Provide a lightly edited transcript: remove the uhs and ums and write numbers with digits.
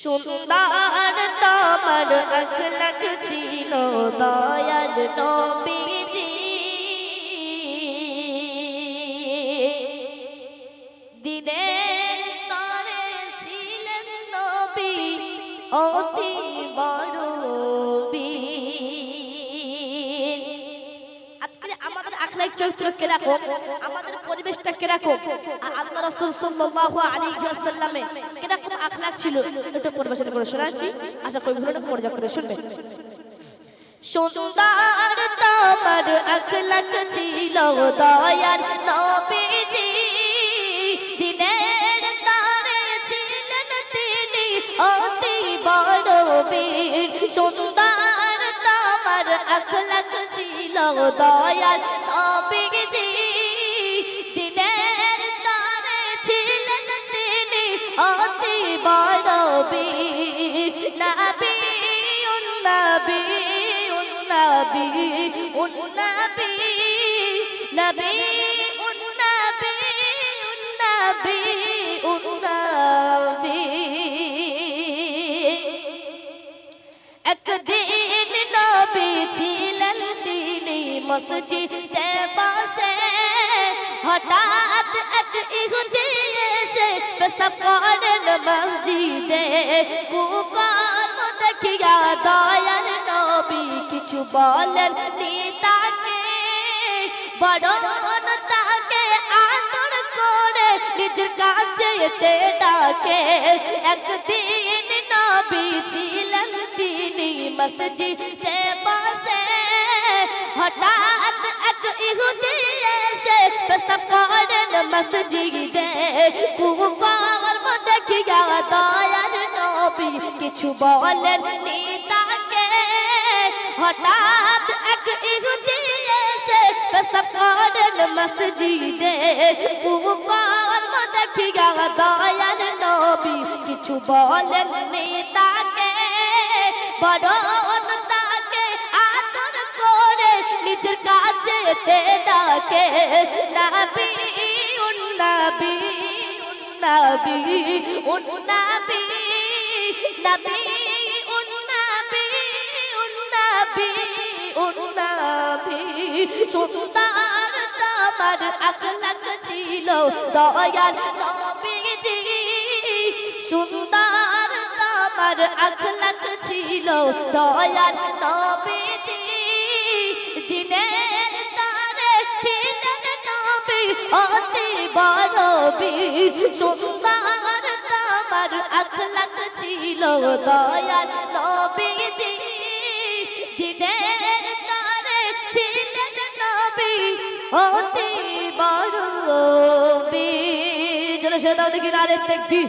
সুন্দর তোমার আখলাক ছিল দয়ার নবীজি দিনের তরে ছিলেন নবী অতি বড় বীর। আজকে আমাদের আখলাক চরিত্র কিরকম, আমাদের পরিবেশটা কিরকম, আর আল্লাহ রাসূল সাল্লাল্লাহু আলাইহি ওয়াসাল্লামে কিরকম আখলাক ছিল একটু পরিবেশন করে শোনাচ্ছি। আশা করি ভিডিওটা মনোযোগ করে শুনবেন। সুন্দর তোমার আখলাক ছিল দয়ার নবীজি দিনের তরে ছিলেন তিনি অতি বড় বীর। সুন্দর তোমার আখলাক ছিল দয়ার নবীজি দিনের তরে ছিলেন তিনি অতি বড় বীর। নবী নবী নবী নবী নবী নবী নবী। একদিন নবী ছিলেন তিনি মসজিদে বসে, হঠাৎ এক ইহুদি এসে পেশাব করেন মসজিদে। কুকর্ম দেখিয়া দয়ার নবী কিছু বলেন নি তাকে, বরং তাকে আদর করে নিজের কাছে এতে ডাকে। একদিন নবী ছিলেন তিনি মসজিদে বসে, হঠাৎ এক ইহুদি এসে পেশাব করেন মসজিদে। কুকর্ম দেখিয়া দয়ার নবী কিছু বলেন নি তাকে, হঠাৎ এক ইহুদি এসে পেশাব করেন মসজিদে। কুকর্ম দেখিয়া দয়ার নবী কিছু বলেন নি তাকে, বরং তাকে আদর করে নিজের কাছে ডাকে। নবী নবী নবী নবী নবী নবী। সুন্দর তোমার আখলাক ছিল দয়ার নবীজি, সুন্দর তোমার আখলাক ছিল দয়ার নবীজি দিনের তরে ছিলেন নবী অতি বড় বীর। সুন্দর তোমার আখলাক ছিল দয়ার নবীজি দিনের তরে ছিলেন নবী অতি বড় বীর। জোরে সে দাও দেখি নারে তাকবীর।